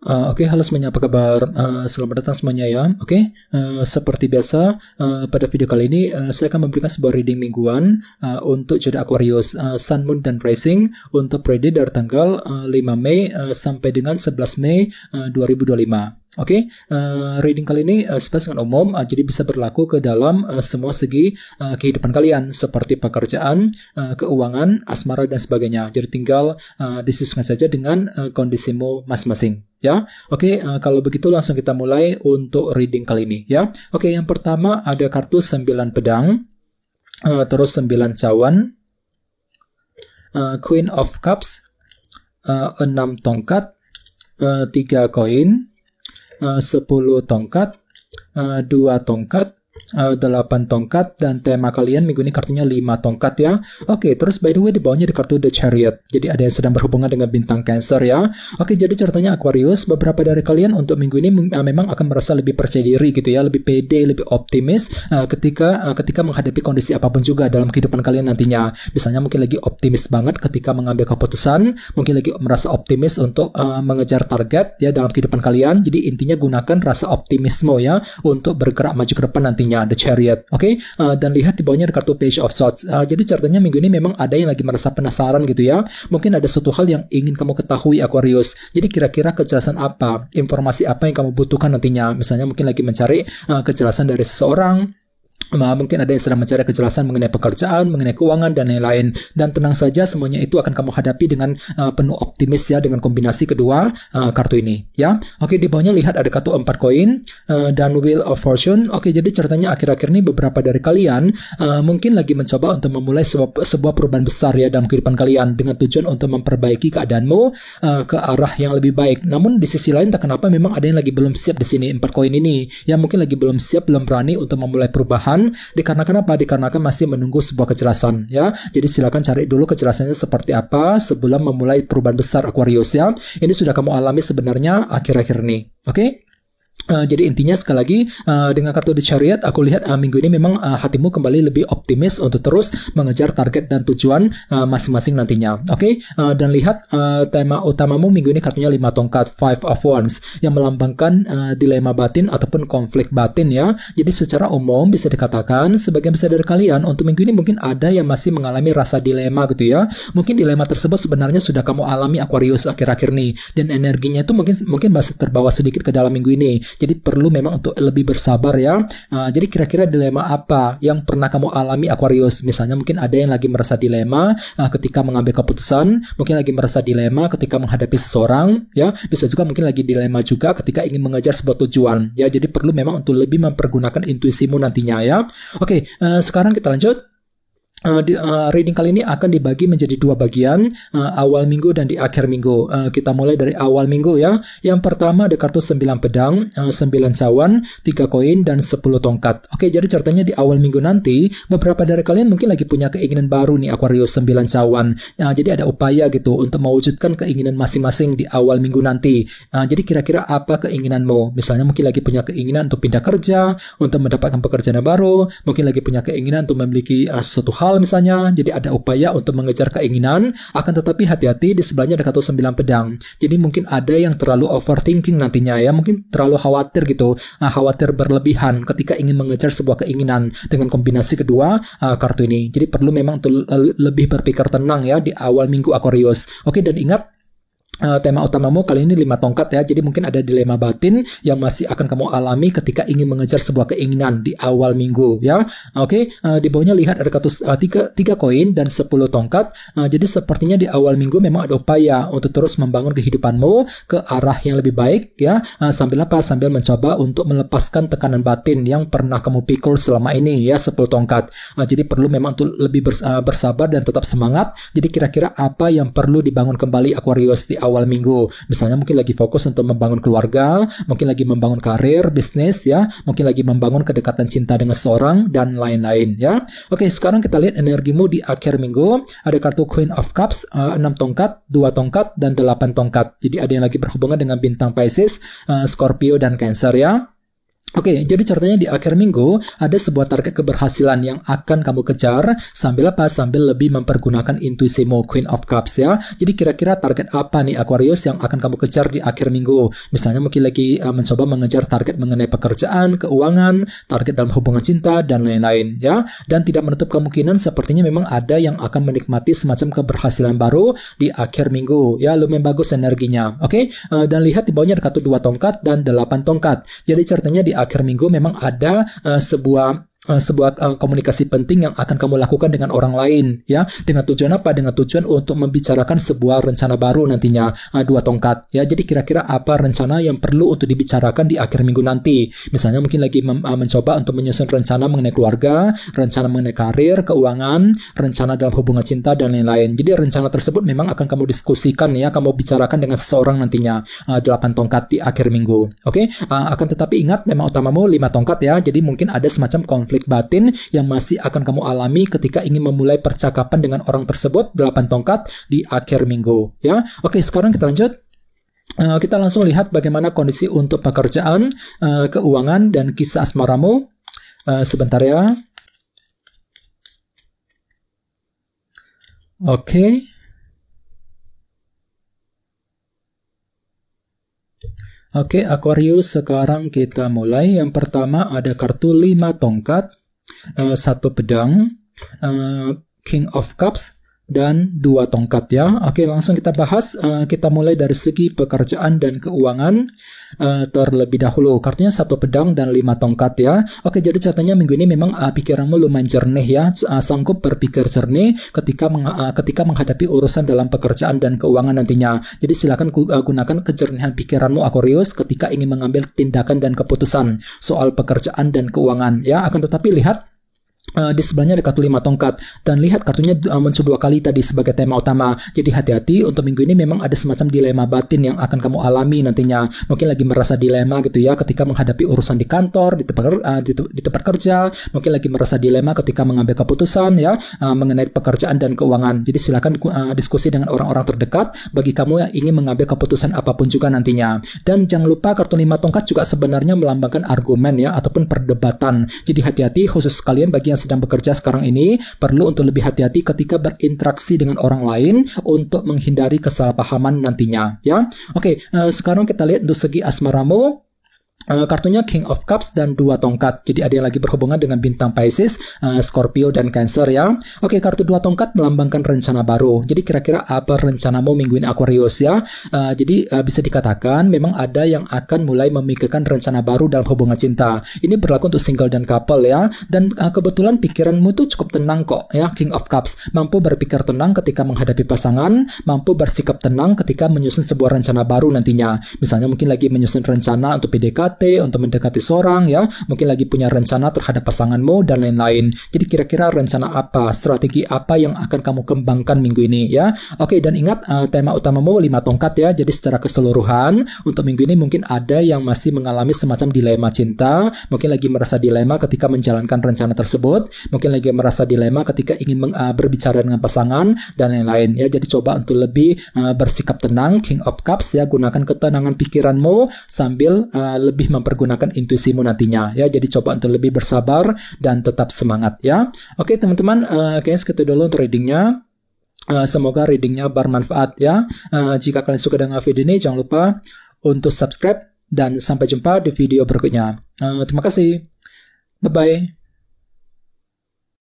Oke, halo semuanya, apa kabar? Selamat datang semuanya ya. Oke, seperti biasa pada video kali ini saya akan memberikan sebuah reading mingguan untuk zodiak Aquarius, Sun, Moon, dan Rising untuk periode dari tanggal 5 Mei sampai dengan 11 Mei 2025. Oke, reading kali ini sifat sangat umum, jadi bisa berlaku ke dalam semua segi kehidupan kalian seperti pekerjaan, keuangan, asmara, dan sebagainya. Jadi tinggal disesuaikan saja dengan kondisimu masing-masing. Ya, oke, kalau begitu langsung kita mulai untuk reading kali ini. Ya, oke, yang pertama ada kartu 9 pedang, terus 9 cawan, Queen of Cups, 6 tongkat, 3 koin, 10 tongkat, 2 tongkat, 8 tongkat, dan tema kalian minggu ini kartunya 5 tongkat ya. Oke, terus by the way di bawahnya ada kartu The Chariot. Jadi ada yang sedang berhubungan dengan bintang Cancer ya. Oke, jadi ceritanya Aquarius, beberapa dari kalian untuk minggu ini memang akan merasa lebih percaya diri gitu ya, lebih pede, lebih optimis ketika menghadapi kondisi apapun juga dalam kehidupan kalian nantinya. Misalnya mungkin lagi optimis banget ketika mengambil keputusan, mungkin lagi merasa optimis untuk mengejar target ya dalam kehidupan kalian. Jadi intinya gunakan rasa optimisme ya untuk bergerak maju ke depan nantinya. The Chariot, oke? Dan lihat di bawahnya ada kartu Page of Swords. Jadi ceritanya minggu ini memang ada yang lagi merasa penasaran gitu ya. Mungkin ada suatu hal yang ingin kamu ketahui Aquarius. Jadi kira-kira kejelasan apa, informasi apa yang kamu butuhkan nantinya. Misalnya mungkin lagi mencari kejelasan dari seseorang. Mungkin ada yang sedang mencari kejelasan mengenai pekerjaan, mengenai keuangan, dan lain-lain. Dan tenang saja, semuanya itu akan kamu hadapi dengan penuh optimis ya, dengan kombinasi kedua kartu ini ya. Oke, di bawahnya lihat ada kartu 4 koin dan Wheel of Fortune. Oke, jadi ceritanya akhir-akhir ini beberapa dari kalian mungkin lagi mencoba untuk memulai sebuah perubahan besar ya dalam kehidupan kalian dengan tujuan untuk memperbaiki keadaanmu ke arah yang lebih baik. Namun di sisi lain tak kenapa memang ada yang lagi belum siap di sini 4 koin ini. Ya mungkin lagi belum siap, belum berani untuk memulai perubahan. Dikarenakan apa? Dikarenakan masih menunggu sebuah kejelasan ya. Jadi silakan cari dulu kejelasannya seperti apa sebelum memulai perubahan besar Aquarius ya. Ini sudah kamu alami sebenarnya akhir-akhir ini. Oke? Jadi intinya sekali lagi dengan kartu The Chariot aku lihat minggu ini memang hatimu kembali lebih optimis untuk terus mengejar target dan tujuan masing-masing nantinya. Oke? Dan lihat tema utamamu minggu ini kartunya 5 tongkat, 5 of Wands, yang melambangkan dilema batin ataupun konflik batin ya. Jadi secara umum bisa dikatakan sebagian besar dari kalian untuk minggu ini mungkin ada yang masih mengalami rasa dilema gitu ya. Mungkin dilema tersebut sebenarnya sudah kamu alami Aquarius akhir-akhir ini, dan energinya itu mungkin masih terbawa sedikit ke dalam minggu ini. Jadi perlu memang untuk lebih bersabar ya. Jadi kira-kira dilema apa yang pernah kamu alami Aquarius? Misalnya mungkin ada yang lagi merasa dilema ketika mengambil keputusan, mungkin lagi merasa dilema ketika menghadapi seseorang ya. Bisa juga mungkin lagi dilema juga ketika ingin mengejar sebuah tujuan ya. Jadi perlu memang untuk lebih mempergunakan intuisimu nantinya ya. Oke, sekarang kita lanjut. Reading kali ini akan dibagi menjadi 2 bagian, awal minggu dan di akhir minggu. Kita mulai dari awal minggu ya. Yang pertama ada kartu 9 pedang, 9 cawan, 3 koin, dan 10 tongkat. Oke, jadi ceritanya di awal minggu nanti beberapa dari kalian mungkin lagi punya keinginan baru nih Aquarius 9 cawan. Jadi ada upaya gitu untuk mewujudkan keinginan masing-masing di awal minggu nanti. Jadi kira-kira apa keinginanmu? Misalnya mungkin lagi punya keinginan untuk pindah kerja, untuk mendapatkan pekerjaan baru, mungkin lagi punya keinginan untuk memiliki suatu hal misalnya. Jadi ada upaya untuk mengejar keinginan, akan tetapi hati-hati di sebelahnya ada kartu 9 pedang. Jadi mungkin ada yang terlalu overthinking nantinya ya, mungkin terlalu khawatir gitu, khawatir berlebihan ketika ingin mengejar sebuah keinginan dengan kombinasi kedua kartu ini. Jadi perlu memang untuk lebih berpikir tenang ya di awal minggu Aquarius. Oke, dan ingat tema utamamu kali ini 5 tongkat ya. Jadi mungkin ada dilema batin yang masih akan kamu alami ketika ingin mengejar sebuah keinginan di awal minggu ya. Oke, di bawahnya lihat ada kartu 3 koin dan 10 tongkat. Jadi sepertinya di awal minggu memang ada upaya untuk terus membangun kehidupanmu ke arah yang lebih baik ya. Sambil mencoba untuk melepaskan tekanan batin yang pernah kamu pikul selama ini ya, 10 tongkat. Jadi perlu memang untuk lebih bersabar dan tetap semangat. Jadi kira-kira apa yang perlu dibangun kembali Aquarius di awal minggu? Misalnya mungkin lagi fokus untuk membangun keluarga, mungkin lagi membangun karir, bisnis ya, mungkin lagi membangun kedekatan cinta dengan seseorang, dan lain-lain ya. Oke, sekarang kita lihat energimu di akhir minggu. Ada kartu Queen of Cups, 6 tongkat, 2 tongkat, dan 8 tongkat. Jadi ada yang lagi berhubungan dengan bintang Pisces, Scorpio, dan Cancer ya. Oke, jadi ceritanya di akhir minggu ada sebuah target keberhasilan yang akan kamu kejar sambil apa? Sambil lebih mempergunakan intuisimu, Queen of Cups ya. Jadi kira-kira target apa nih Aquarius yang akan kamu kejar di akhir minggu? Misalnya mungkin lagi mencoba mengejar target mengenai pekerjaan, keuangan, target dalam hubungan cinta, dan lain-lain ya. Dan tidak menutup kemungkinan sepertinya memang ada yang akan menikmati semacam keberhasilan baru di akhir minggu ya. Lumayan bagus energinya. Oke, dan lihat di bawahnya ada kartu 2 tongkat dan 8 tongkat. Jadi ceritanya di akhir minggu memang ada sebuah komunikasi penting yang akan kamu lakukan dengan orang lain ya, dengan tujuan apa? Dengan tujuan untuk membicarakan sebuah rencana baru nantinya. 2 tongkat ya. Jadi kira-kira apa rencana yang perlu untuk dibicarakan di akhir minggu nanti? Misalnya mungkin lagi mencoba untuk menyusun rencana mengenai keluarga, rencana mengenai karir, keuangan, rencana dalam hubungan cinta, dan lain-lain. Jadi rencana tersebut memang akan kamu diskusikan ya, kamu bicarakan dengan seseorang nantinya. 8 tongkat di akhir minggu. Oke, akan tetapi ingat tema utamamu 5 tongkat ya. Jadi mungkin ada semacam konflik batin yang masih akan kamu alami ketika ingin memulai percakapan dengan orang tersebut. 8 tongkat di akhir minggu ya. Oke, sekarang kita lanjut. Kita langsung lihat bagaimana kondisi untuk pekerjaan, keuangan, dan kisah asmaramu. Sebentar ya. Oke. Oke, Aquarius, sekarang kita mulai. Yang pertama ada kartu 5 tongkat, 1 pedang, King of Cups, dan 2 tongkat ya. Oke, langsung kita bahas. Kita mulai dari segi pekerjaan dan keuangan terlebih dahulu. Kartunya 1 pedang dan 5 tongkat ya. Oke, jadi ceritanya minggu ini memang pikiranmu lumayan jernih ya. Sanggup berpikir jernih ketika menghadapi urusan dalam pekerjaan dan keuangan nantinya. Jadi silakan gunakan kejernihan pikiranmu Aquarius ketika ingin mengambil tindakan dan keputusan soal pekerjaan dan keuangan ya. Akan tetapi lihat di sebelahnya ada kartu 5 tongkat, dan lihat kartunya muncul 2 kali tadi sebagai tema utama. Jadi hati-hati, untuk minggu ini memang ada semacam dilema batin yang akan kamu alami nantinya. Mungkin lagi merasa dilema gitu ya ketika menghadapi urusan di kantor, di tempat kerja. Mungkin lagi merasa dilema ketika mengambil keputusan ya mengenai pekerjaan dan keuangan. Jadi silakan diskusi dengan orang-orang terdekat bagi kamu yang ingin mengambil keputusan apapun juga nantinya. Dan jangan lupa kartu 5 tongkat juga sebenarnya melambangkan argumen ya, ataupun perdebatan. Jadi hati-hati, khusus sekalian bagi yang sedang bekerja sekarang ini, perlu untuk lebih hati-hati ketika berinteraksi dengan orang lain untuk menghindari kesalahpahaman nantinya ya. Oke, sekarang kita lihat untuk segi asmaramu. Kartunya King of Cups dan 2 tongkat. Jadi ada yang lagi berhubungan dengan bintang Pisces, Scorpio, dan Cancer ya. Oke, kartu 2 tongkat melambangkan rencana baru. Jadi kira-kira apa rencanamu minggu ini Aquarius ya? Jadi bisa dikatakan memang ada yang akan mulai memikirkan rencana baru dalam hubungan cinta. Ini berlaku untuk single dan couple ya. Dan kebetulan pikiranmu tuh cukup tenang kok ya, King of Cups. Mampu berpikir tenang ketika menghadapi pasangan, mampu bersikap tenang ketika menyusun sebuah rencana baru nantinya. Misalnya mungkin lagi menyusun rencana untuk PDKT, untuk mendekati seorang ya, mungkin lagi punya rencana terhadap pasanganmu dan lain-lain. Jadi kira-kira rencana apa, strategi apa yang akan kamu kembangkan minggu ini ya. Oke, dan ingat tema utamamu 5 tongkat ya. Jadi secara keseluruhan untuk minggu ini mungkin ada yang masih mengalami semacam dilema cinta, mungkin lagi merasa dilema ketika menjalankan rencana tersebut, mungkin lagi merasa dilema ketika ingin berbicara dengan pasangan dan lain-lain ya. Jadi coba untuk lebih bersikap tenang, King of Cups ya. Gunakan ketenangan pikiranmu sambil lebih mempergunakan intuisimu nantinya ya. Jadi coba untuk lebih bersabar dan tetap semangat ya. Oke teman-teman, kayaknya segitu dulu untuk readingnya. Semoga readingnya bermanfaat ya. Jika kalian suka dengan video ini, jangan lupa untuk subscribe dan sampai jumpa di video berikutnya. Terima kasih. Bye-bye.